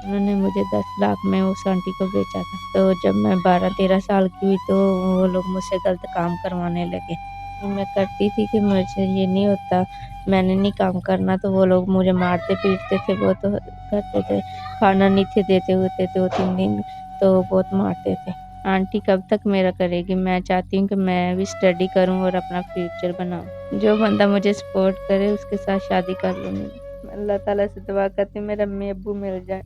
उन्होंने मुझे 10 लाख में उस आंटी को बेचा था। तो जब मैं 12-13 साल की हुई तो वो लोग मुझसे गलत काम करवाने लगे। मैं करती थी कि मुझसे ये नहीं होता, मैंने नहीं काम करना, तो वो लोग मुझे मारते-पीटते थे, वो तो करते थे। खाना नहीं थे देते होते 2-3 दिन, तो बहुत मारते थे। आंटी कब तक मेरा करेगी? मैं चाहती हूँ कि मैं भी स्टडी करूँ और अपना फ्यूचर बनाऊँ। जो बंदा मुझे सपोर्ट करे उसके साथ शादी कर लूँगी। मैं अल्लाह ताला से दुआ करती हूँ मेरे अम्मी-अब्बू मिल जाएँ।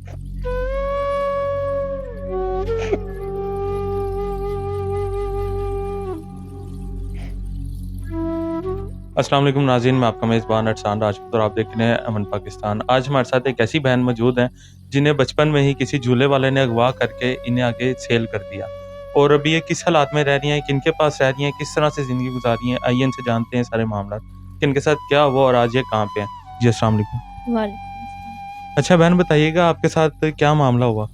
अस्सलाम वालेकुम नाज़रीन, मैं आपका मेज़बान अरसान राजपूत और आप देख रहे हैं अमन पाकिस्तान। आज हमारे साथ एक ऐसी बहन मौजूद हैं, जिन्हें बचपन में ही किसी झूले वाले ने अगवा करके इन्हें आगे सेल कर दिया और अभी ये किस हालात में रह रही हैं, किनके पास रह रही हैं, किस तरह से ज़िंदगी गुज़ारी हैं, आइए इनसे जानते हैं सारे मामलात कि इनके साथ क्या हुआ और आज ये कहाँ पे हैं। जी, अस्सलाम वालेकुम। वालेकुम अस्सलाम। अच्छा बहन बताइएगा आपके साथ क्या मामला हुआ?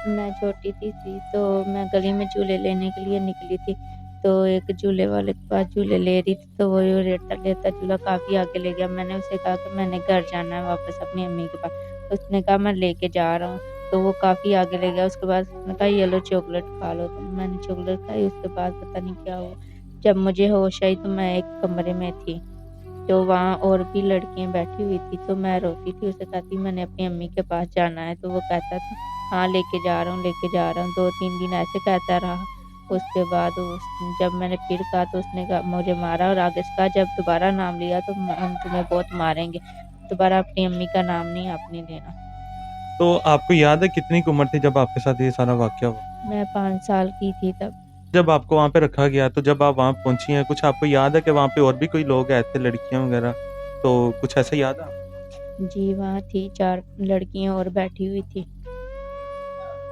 मैं छोटी थी तो मैं गली में झूले लेने के लिए निकली थी। तो एक झूले वाले के पास झूले ले रही थी, तो वो यूँ लेता-लेता झूला काफ़ी आगे ले गया। मैंने उसे कहा कि मैंने घर जाना है वापस अपनी अम्मी के पास। तो उसने कहा मैं लेके जा रहा हूँ, तो वो काफ़ी आगे ले गया। उसके बाद उसने कहा ये लो चॉकलेट खा लो। तो मैंने चॉकलेट खाई, उसके बाद पता नहीं क्या हुआ। जब मुझे होश आई तो मैं एक कमरे में थी। तो वहाँ और भी लड़कियाँ बैठी हुई थी, तो मैं रोती थी, उसे कहती मैंने अपनी अम्मी के पास जाना है, तो वो कहता था हाँ, लेके जा रहा हूँ, लेके जा रहा हूँ। 2-3 दिन ऐसे कहता रहा। उसके बाद जब मैंने फिर कहा तो उसने कहा मुझे मारा और आगे से कहा जब दोबारा नाम लिया तो हम तुम्हें बहुत मारेंगे। दोबारा अपनी अम्मी का नाम नहीं आपने लेना। तो आपको याद है कितनी की उम्र थी जब आपके साथ ये सारा वाक़या हुआ? मैं 5 साल की थी तब। जब आपको वहाँ पे रखा गया, तो जब आप वहाँ पहुँची हैं, कुछ आपको याद है कि वहाँ पे और भी कोई लोग आए थे, लड़कियाँ वग़ैरह? तो कुछ ऐसा याद है आपको? जी, वहाँ थी 4 लड़कियाँ और बैठी हुई थी।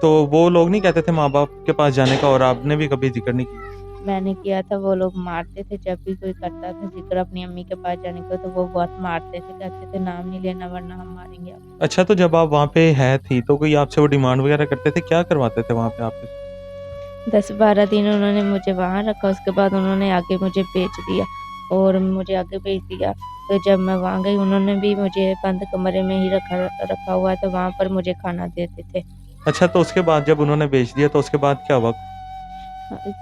तो वो लोग नहीं कहते थे माँ-बाप के पास जाने का और आपने भी कभी ज़िक्र नहीं किया? मैंने किया था, वो लोग मारते थे जब भी कोई करता था ज़िक्र अपनी अम्मी के पास जाने का, तो वो बहुत मारते थे, कहते थे नाम नहीं लेना वरना हम मारेंगे आपको। अच्छा, तो जब आप वहाँ पे है थी, तो कोई आपसे वो डिमांड वग़ैरह करते थे? क्या करवाते थे वहाँ पे आपके? 10-12 दिन उन्होंने मुझे वहाँ रखा, उसके बाद उन्होंने आगे मुझे बेच दिया और मुझे आगे भेज दिया। तो जब मैं वहाँ गई उन्होंने भी मुझे बंद कमरे में ही रखा रखा हुआ था, वहाँ पर मुझे खाना देते थे। अच्छा, तो उसके बाद जब उन्होंने बेच दिया, तो उसके बाद क्या हुआ?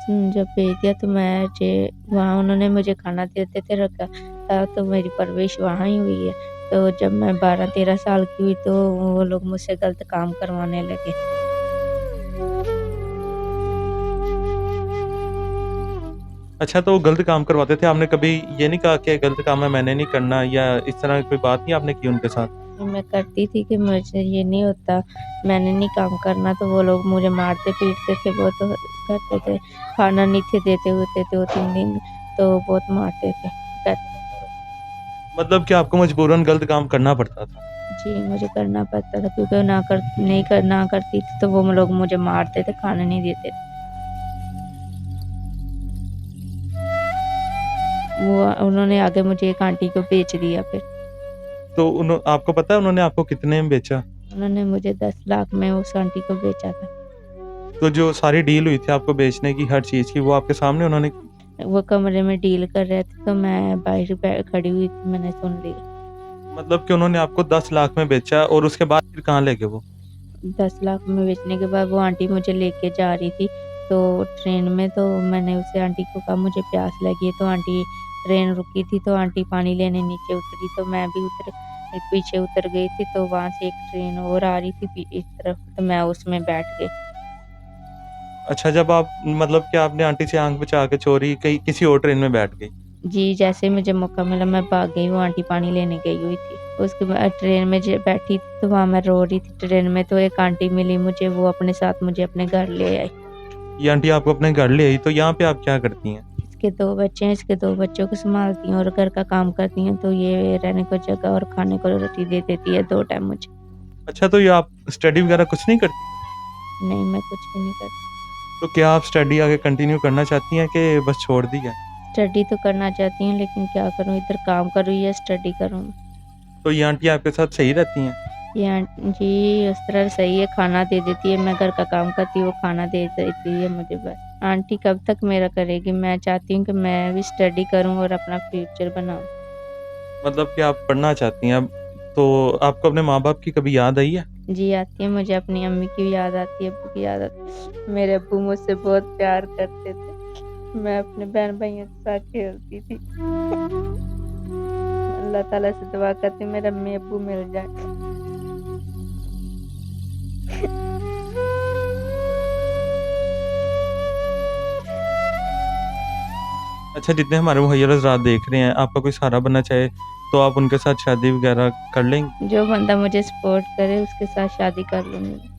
जब भेज दिया तो मैं जे वहाँ उन्होंने मुझे खाना देते थे रखा था, तो मेरी परवरिश वहाँ ही हुई है। तो जब मैं 12-13 साल की हुई तो वो लोग मुझसे गलत काम करवाने लगे। अच्छा, तो वो गलत काम करवाते थे, आपने कभी ये नहीं कहा कि गलत काम है, मैंने नहीं करना या इस तरह की कोई बात नहीं आपने की उनके साथ? मैं करती थी कि मुझसे ये नहीं होता, मैंने नहीं काम करना, तो वो लोग मुझे मारते-पीटते थे, वो तो करते थे। खाना नहीं थे देते होते 2-3 दिन, तो बहुत मारते थे। कहते मतलब कि आपको मजबूरन गलत काम करना पड़ता था। जी, मुझे करना पड़ता था क्योंकि ना करती थी तो वो लोग मुझे मारते थे, खाना नहीं देते थे। वो उन्होंने आगे मुझे एक आंटी को बेच दिया फिर। तो आपको पता है उन्होंने आपको कितने में बेचा? उन्होंने मुझे 10 लाख में उस आंटी को बेचा था। तो जो सारी डील हुई थी आपको बेचने की हर चीज़ की, वो आपके सामने उन्होंने की? वो कमरे में डील कर रहे थे तो मैं बाहर खड़ी हुई थी, मैंने सुन लिया। मतलब कि उन्होंने आपको 10 लाख में बेचा और उसके बाद फिर कहाँ ले गए वो? 10 लाख में बेचने के बाद वो आंटी मुझे लेके जा रही थी, तो ट्रेन में तो मैंने उसे आंटी को कहा मुझे प्यास लगी है, तो आंटी ट्रेन रुकी थी तो आंटी पानी लेने नीचे उतरी, तो मैं भी पीछे उतर गई थी, तो वहाँ से एक ट्रेन और आ रही थी इस तरफ, तो मैं उसमें बैठ गई। अच्छा, जब आप मतलब कि आपने आंटी से आँख बचा के चोरी कहीं किसी और ट्रेन में बैठ गई। जी, जैसे ही मुझे मौका मिला मैं भाग गई, वो आंटी पानी लेने गई हुई थी। उसके बाद ट्रेन में ज बैठी थी तो वहाँ मैं रो रही थी ट्रेन में, तो एक आंटी मिली मुझे, वो अपने साथ मुझे अपने घर ले आई। ये आंटी आपको अपने घर ले आई, तो यहाँ पे आप क्या करती हैं? इसके 2 बच्चे हैं, इसके 2 बच्चों को सँभालती हूँ और घर का काम करती हैं, तो ये रहने को जगह और खाने को रोटी दे देती है 2 टाइम मुझे। अच्छा, तो ये आप स्टडी वगैरह कुछ नहीं करती? नहीं, मैं कुछ भी नहीं करती। तो क्या आप स्टडी आगे कंटिन्यू करना चाहती हैं कि बस छोड़ दी है? स्टडी तो करना चाहती हूँ लेकिन क्या करूँ, इधर काम करूँ या स्टडी करूँ? तो ये आंटी आपके साथ सही रहती हैं? ये जी, उस तरह सही है, खाना दे देती है, मैं घर का काम करती हूँ, वो खाना दे देती है मुझे बस। आंटी कब तक मेरा करेगी? मैं चाहती हूँ कि मैं भी स्टडी करूँ और अपना फ्यूचर बनाऊँ। मतलब कि आप पढ़ना चाहती हैं अब, तो आपको अपने माँ-बाप की कभी याद आई है? जी आती है, मुझे अपनी अम्मी की भी याद आती है, अब्बू की याद आती है। मेरे अब्बू मुझसे बहुत प्यार करते थे। मैं अपने बहन-भाइयों के साथ खेलती थी। अल्लाह ताला से दुआ करती हूँ मेरे अम्मी-अब्बू मिल जाएँ। अच्छा, जितने हमारे मुहैयर हज़रात देख रहे हैं, आपका कोई सहारा बनना चाहे, तो आप उनके साथ शादी वगैरह कर लेंगे? जो बंदा मुझे सपोर्ट करे उसके साथ शादी कर लूँगी।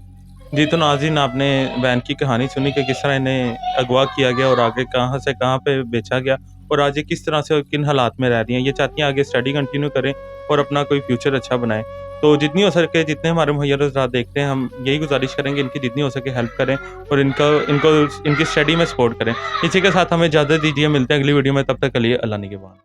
जी, तो नाज़रीन आपने बहन की कहानी सुनी कि किस तरह इन्हें अगवा किया गया और आगे कहाँ से कहाँ पे बेचा गया और आज ये किस तरह से और किन हालात में रह रही हैं। ये चाहती हैं आगे स्टडी कंटिन्यू करें और अपना कोई फ्यूचर अच्छा बनाएँ। तो जितनी हो सके जितने हमारे मुहैयर हज़रात देखते हैं, हम यही गुज़ारिश करेंगे इनकी जितनी हो सके हेल्प करें और इनको इनको इनकी स्टडी में सपोर्ट करें। इसी के साथ हमें इजाज़त दीजिए, मिलते हैं अगली वीडियो में, तब तक के लिए अल्लाह निगहबान।